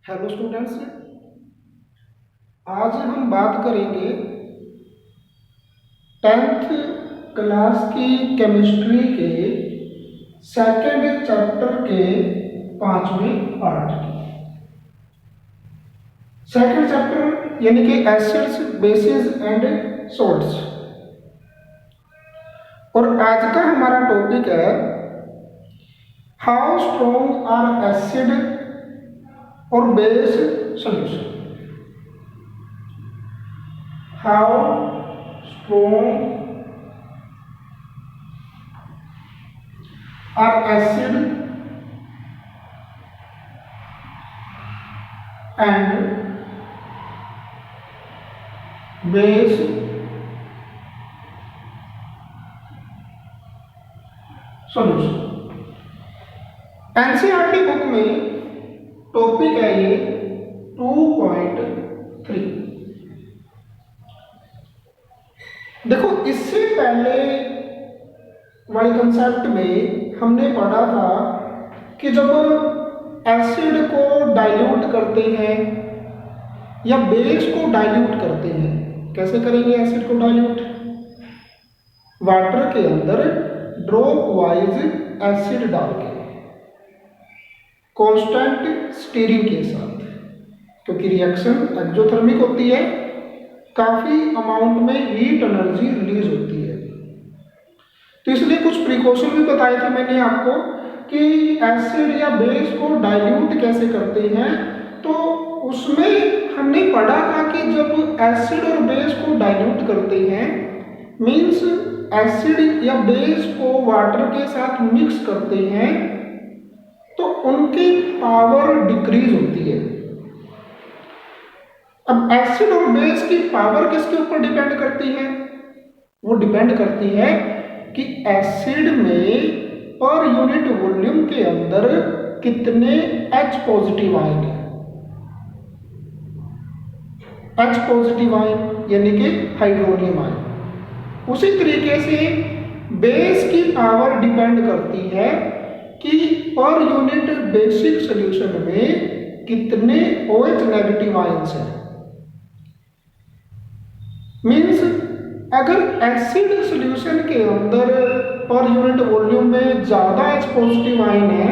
Hello students, आज हम बात करेंगे 10th क्लास की केमिस्ट्री के सेकंड चैप्टर के 5वें पार्ट की। सेकंड चैप्टर यानी कि एसिड्स, बेसिस एंड सॉल्ट्स। और आज का हमारा टॉपिक है हाउ स्ट्रॉन्ग आर एसिड और base solution. How strong are acid and base solution। NCERT book में टॉपिक है ये 2.3। देखो, इससे पहले वाले कंसेप्ट में हमने पढ़ा था कि जब एसिड को डाइल्यूट करते हैं या बेस को डाइल्यूट करते हैं, कैसे करेंगे एसिड को डाइल्यूट? वाटर के अंदर ड्रॉप वाइज एसिड डाल के कांस्टेंट स्टीरिंग के साथ, क्योंकि रिएक्शन एक्सोथर्मिक होती है, काफी अमाउंट में हीट एनर्जी रिलीज होती है। तो इसलिए कुछ प्रिकॉशन भी बताए थे मैंने आपको कि एसिड या बेस को डाइल्यूट कैसे करते हैं। तो उसमें हमने पढ़ा था कि जब एसिड और बेस को डाइल्यूट करते हैं, मींस एसिड या बेस को वाटर के साथ मिक्स करते हैं, तो उनकी पावर डिक्रीज होती है। अब एसिड और बेस की पावर किसके ऊपर डिपेंड करती है? वो डिपेंड करती है कि एसिड में पर यूनिट वॉल्यूम के अंदर कितने H पॉजिटिव आयन है। H पॉजिटिव आयन यानी कि हाइड्रोनियम आयन। उसी तरीके से बेस की पावर डिपेंड करती है कि पर यूनिट बेसिक सॉल्यूशन में कितने OH नेगेटिव आयंस हैं। मीन्स अगर एसिड सॉल्यूशन के अंदर पर यूनिट वॉल्यूम में ज्यादा H पॉजिटिव आयन है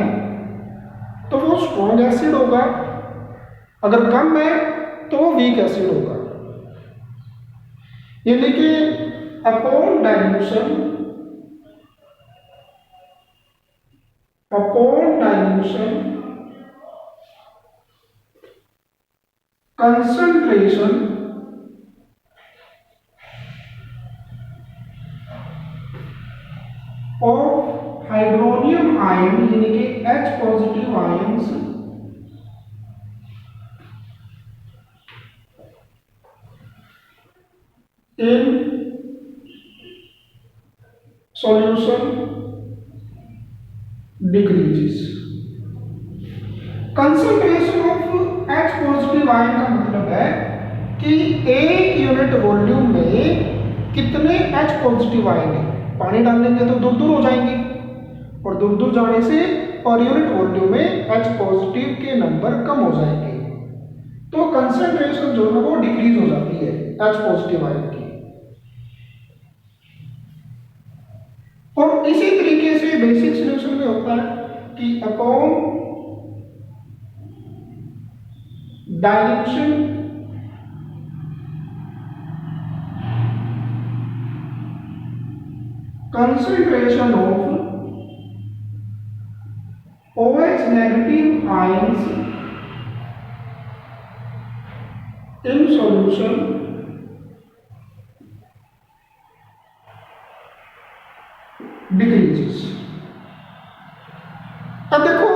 तो वो स्ट्रॉन्ग एसिड होगा, अगर कम है तो वो वीक एसिड होगा। यानी कि upon dilution concentration of hydronium ion यानी कि H positive ions in solution decreases. Concentration of H positive ion का मतलब है कि एक यूनिट वॉल्यूम में कितने H पॉजिटिव आयन है। पानी डालेंगे तो दूर दूर हो जाएंगे, और दूर दूर जाने से पर यूनिट वॉल्यूम में H पॉजिटिव के नंबर कम हो जाएंगे, तो कंसंट्रेशन जो है वो डिक्रीज हो जाती है H पॉजिटिव आयन की। और इसी तरीके से बेसिक सॉल्यूशन में होता है कि upon dilution concentration of OH negative ions in solution decreases। अब देखो,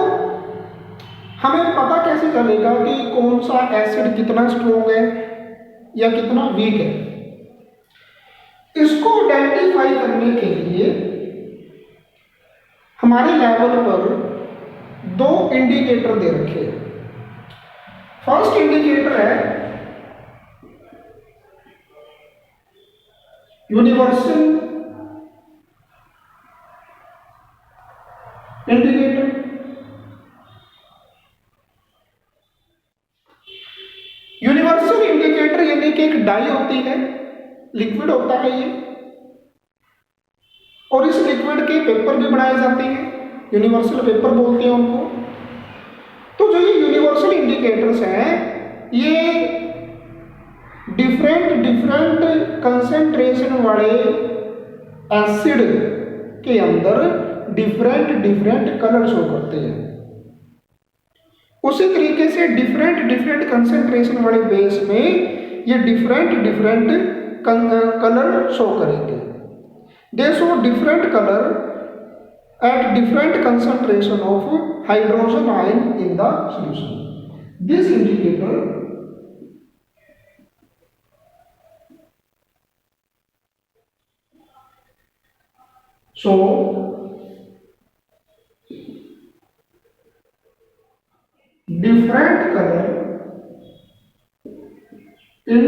हमें पता कैसे चलेगा कि कौन सा एसिड कितना स्ट्रॉन्ग है या कितना वीक है? इसको आइडेंटिफाई करने के लिए हमारे लेवल पर दो इंडिकेटर दे रखे हैं। फर्स्ट इंडिकेटर है यूनिवर्सल इंडिकेटर, तरीके की एक डाई होती है, लिक्विड होता है ये, और इस लिक्विड के पेपर भी बनाए जाते हैं, यूनिवर्सल पेपर बोलते हैं उनको। तो जो ये यूनिवर्सल इंडिकेटर्स हैं ये डिफरेंट कंसेंट्रेशन वाले एसिड के अंदर डिफरेंट कलर शो करते हैं। उसी तरीके से डिफरेंट कंसेंट्रेशन वाले बेस में ये डिफरेंट कलर शो करेंगे। दे show different colour at different concentration of hydrogen ion in the solution. This indicator show different color in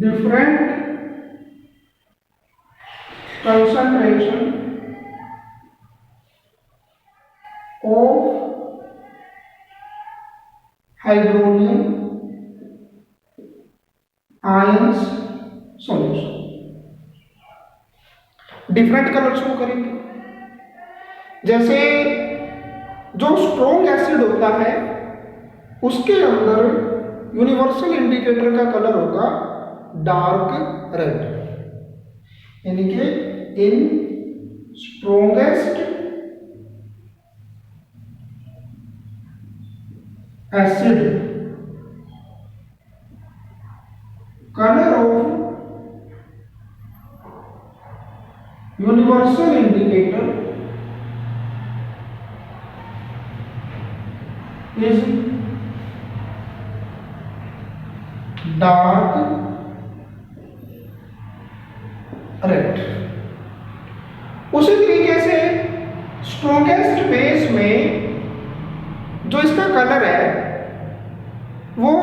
different concentration of hydronium ions solution। Different colour show करेंगे। जैसे जो strong acid होता है उसके अंदर universal indicator का colour होगा dark red, यानी कि in strongest acid colour of universal indicator is dark red. उसी तरीके से स्ट्रॉन्गेस्ट बेस में जो इसका कलर है वो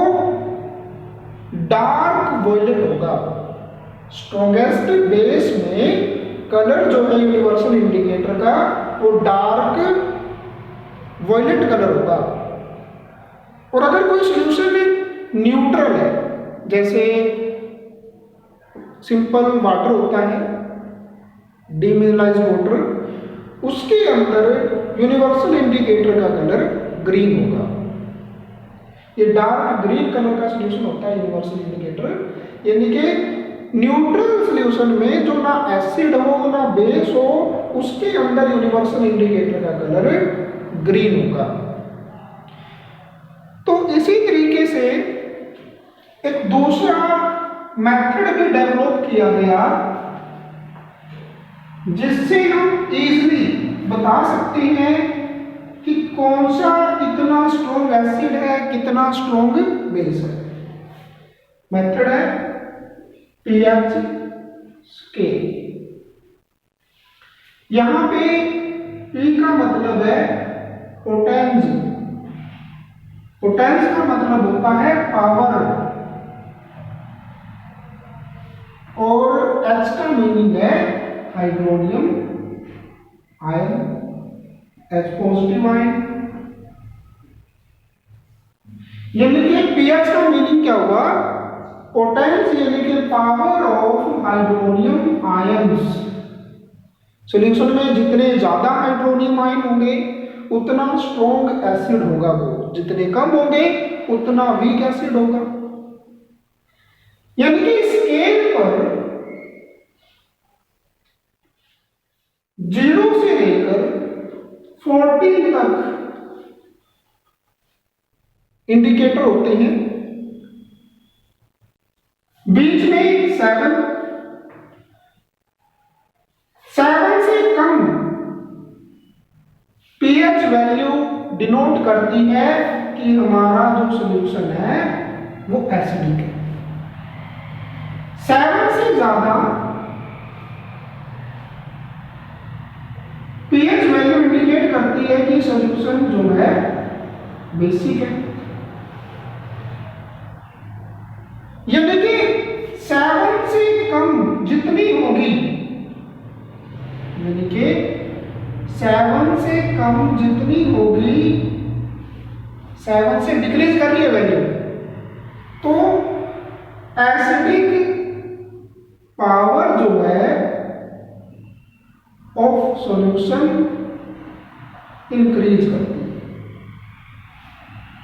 डार्क वॉयलेट होगा। स्ट्रॉन्गेस्ट बेस में कलर जो है यूनिवर्सल इंडिकेटर का वो डार्क वॉयलेट कलर होगा। और अगर कोई सॉल्यूशन न्यूट्रल है, जैसे सिंपल वाटर होता है, डीमिनरलाइज्ड वाटर, उसके अंदर यूनिवर्सल इंडिकेटर का कलर ग्रीन होगा। ये डार्क ग्रीन कलर का सॉल्यूशन होता है यूनिवर्सल इंडिकेटर, यानी कि न्यूट्रल सॉल्यूशन में जो ना एसिड हो ना बेस हो उसके अंदर यूनिवर्सल इंडिकेटर का कलर ग्रीन होगा। तो इसी तरीके से एक दूसरा मेथड भी डेवलप किया गया जिससे हम इजीली बता सकते हैं कि कौन सा कितना स्ट्रॉन्ग एसिड है, कितना स्ट्रॉन्ग बेस है। मेथड है पीएच स्केल। यहां पे P का मतलब है पोटेंस, पोटेंस का मतलब होता है पावर, और H का मीनिंग है hydronium ion, H positive ion. यानी कि pH का मीनिंग क्या हुआ? पोटेंस यानी कि power of hydronium ions. Solution में जितने ज्यादा हाइड्रोनियम आयन होंगे उतना स्ट्रॉन्ग एसिड होगा वो, जितने कम होंगे उतना वीक एसिड होगा। यानी कि स्केल पर 0 से लेकर 14 तक इंडिकेटर होते हैं। बीच में 7 से कम पीएच वैल्यू डिनोट करती है कि हमारा जो सॉल्यूशन है वो एसिडिक है। 7 से ज्यादा पीएच वैल्यू इंडिकेट करती है कि सॉल्यूशन जो है बेसिक है। यानी कि 7 से कम जितनी होगी, यानी कि 7 से कम जितनी होगी, 7 से डिक्रीज कर लिया वैल्यू, तो एसिडिक पावर जो है ऑफ सॉल्यूशन इंक्रीज करती है।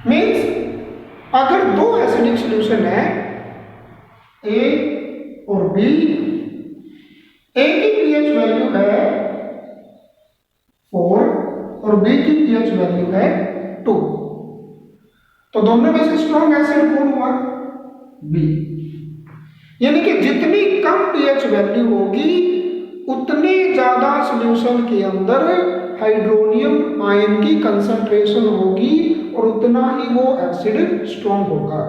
मीन्स अगर दो एसिडिक सॉल्यूशन है ए और बी, ए की पीएच वैल्यू है 4 और बी की पीएच वैल्यू है 2, तो दोनों में से स्ट्रॉन्ग एसिड कौन हुआ? बी। यानी कि जितनी कम पीएच वैल्यू होगी उतने ज्यादा सॉल्यूशन के अंदर हाइड्रोनियम आयन की कंसंट्रेशन होगी और उतना ही वो एसिड स्ट्रॉन्ग होगा।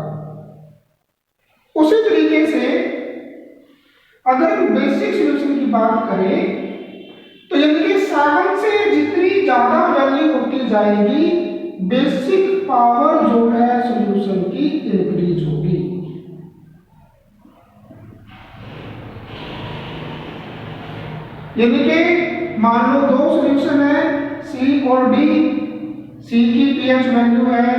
उसी तरीके से अगर हम बेसिक सॉल्यूशन की बात करें तो यानी कि 7 से जितनी ज्यादा वैल्यू होती जाएगी बेसिक पावर जो है सॉल्यूशन की इंक्रीज होगी। यानी कि मान लो दो सॉल्यूशन है सी और डी, सी की पीएच वैल्यू है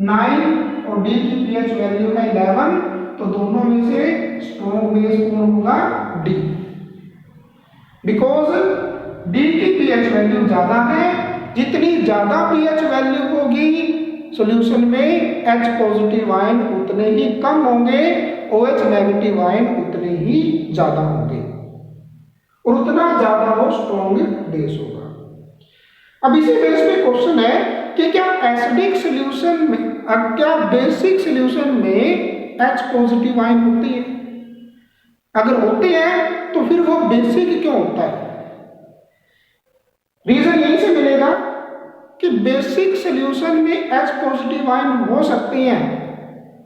9 और डी की पीएच वैल्यू है 11, तो दोनों में से स्ट्रॉन्ग बेस कौन होगा? डी। बिकॉज डी की पीएच वैल्यू ज्यादा है, जितनी ज्यादा पीएच वैल्यू होगी सॉल्यूशन में H पॉजिटिव आयन उतने ही कम होंगे, OH नेगेटिव आयन उतने ही ज्यादा होंगे और उतना ज्यादा वो स्ट्रॉन्ग बेस होगा। अब इसी बेस पे क्वेश्चन है कि क्या एसिडिक सॉल्यूशन में, क्या बेसिक सॉल्यूशन में H पॉजिटिव आयन होती है? अगर होते हैं तो फिर वो बेसिक क्यों होता है? रीजन यहीं से मिलेगा कि बेसिक सॉल्यूशन में H पॉजिटिव आयन हो सकते हैं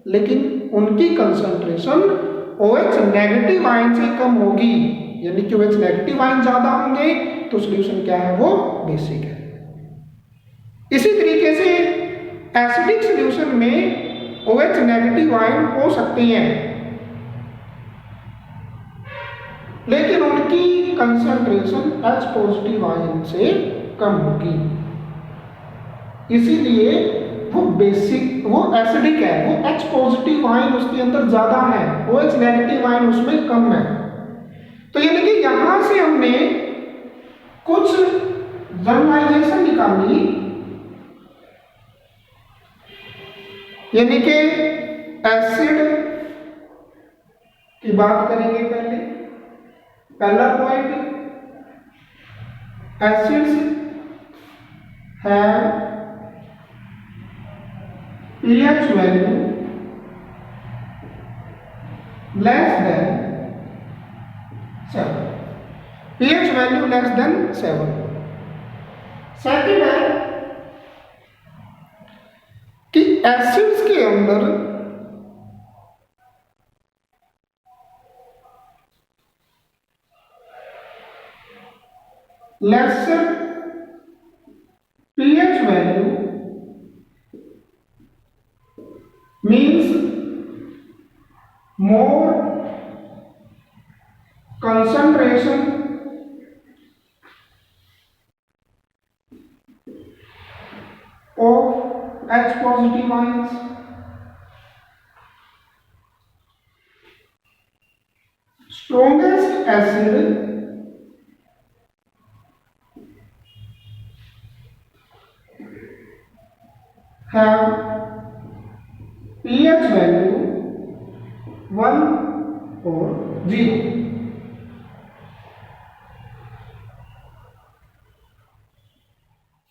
लेकिन उनकी कंसंट्रेशन OH नेगेटिव आयन से कम होगी, यानी कि OH नेगेटिव आयन ज्यादा होंगे तो सॉल्यूशन क्या है? वो बेसिक है। इसी तरीके से एसिडिक सॉल्यूशन में OH नेगेटिव आयन हो सकते हैं लेकिन उनकी कंसंट्रेशन H पॉजिटिव आयन से कम होगी, इसीलिए वो बेसिक, वो एसिडिक है, वो H पॉजिटिव आयन उसके अंदर ज्यादा है, OH नेगेटिव आयन उसमें कम है। तो यानी कि यहां से हमने कुछ जनरलाइजेशन निकाली, यानी कि एसिड की बात करेंगे पहला point, acids have pH value less than 7, pH value less than 7। Second है कि एसिड्स के अंदर lesser pH value means more concentration of H positive ions, strongest acid have pH value 1 or 0।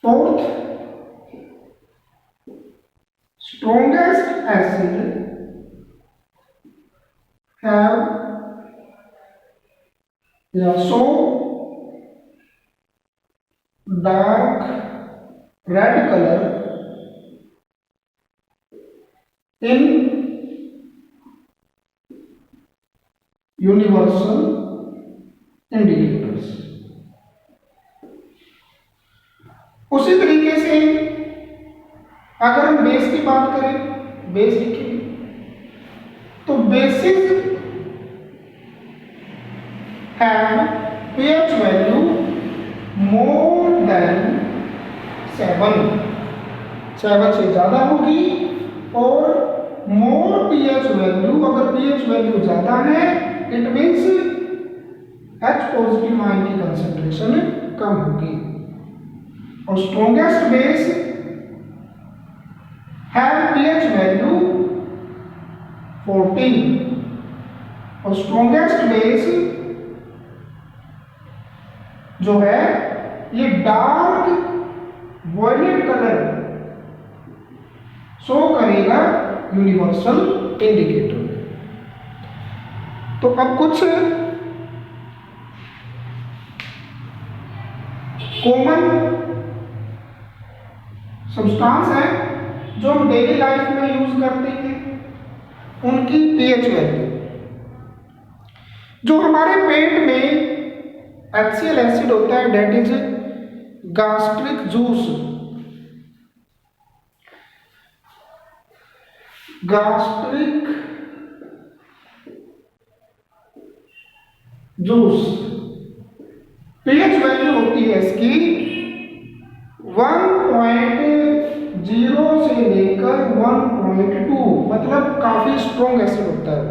Fourth, strongest acid have so dark red color in universal indicators। उसी तरीके से अगर हम base की बात करें, बेस लिखेंगे तो basis have pH value more than 7 से ज्यादा होगी और मोर पीएच वैल्यू, अगर पीएच वैल्यू ज्यादा है it means H positive ion की कंसेंट्रेशन कम होगी। और strongest base have pH value 14 और स्ट्रॉन्गेस्ट बेस जो है ये डार्क वॉयलेट कलर शो करेगा यूनिवर्सल इंडिकेटर। तो अब कुछ कॉमन सब्सटेंस है जो हम डेली लाइफ में यूज करते हैं, उनकी पीएच वैल्यू। जो हमारे पेट में HCl एसिड होता है that is gastric juice, gastric juice pH value होती है इसकी 1.0 से लेकर 1.2, मतलब काफी स्ट्रॉन्ग एसिड होता है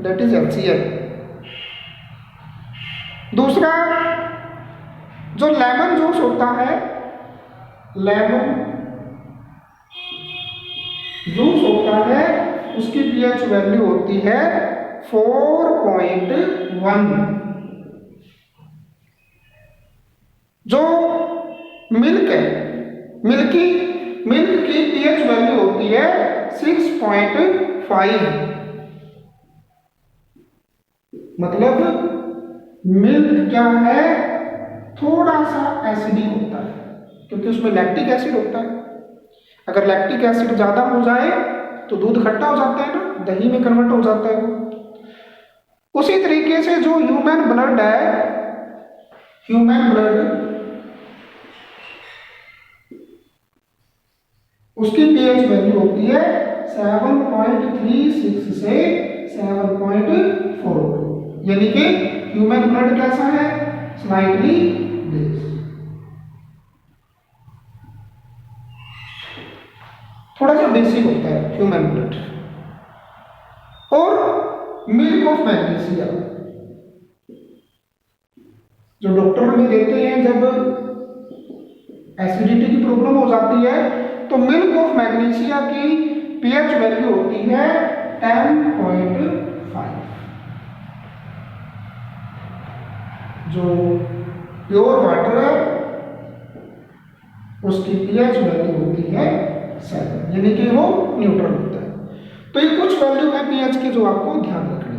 दैट इज HCl। दूसरा जो लेमन जूस होता है, लेमन जूस होता है उसकी पीएच वैल्यू होती है 4.1। जो मिल्क है, मिल्क की पीएच वैल्यू होती है 6.5, मतलब मिल्क क्या है, थोड़ा सा एसिडिक होता है क्योंकि उसमें लैक्टिक एसिड होता है। अगर लैक्टिक एसिड ज्यादा हो जाए तो दूध खट्टा हो जाता है ना, दही में कन्वर्ट हो जाता है वो। उसी तरीके से जो ह्यूमन ब्लड है, ह्यूमन ब्लड उसकी पीएच वैल्यू होती है 7.36 से 7.42, यानी कि ह्यूमन ब्लड कैसा है, स्लाइटली बेस, थोड़ा सा बेसिक होता है ह्यूमन ब्लड। और मिल्क ऑफ मैग्नीशिया जो डॉक्टर हमें देते हैं जब एसिडिटी की प्रॉब्लम हो जाती है, तो मिल्क ऑफ मैग्नीशिया की पीएच वैल्यू होती है 10.5। जो प्योर वाटर है उसकी पीएच वैल्यू होती है 7, यानी कि वो न्यूट्रल होता है। तो ये कुछ वैल्यू है पीएच की जो आपको ध्यान रखना है।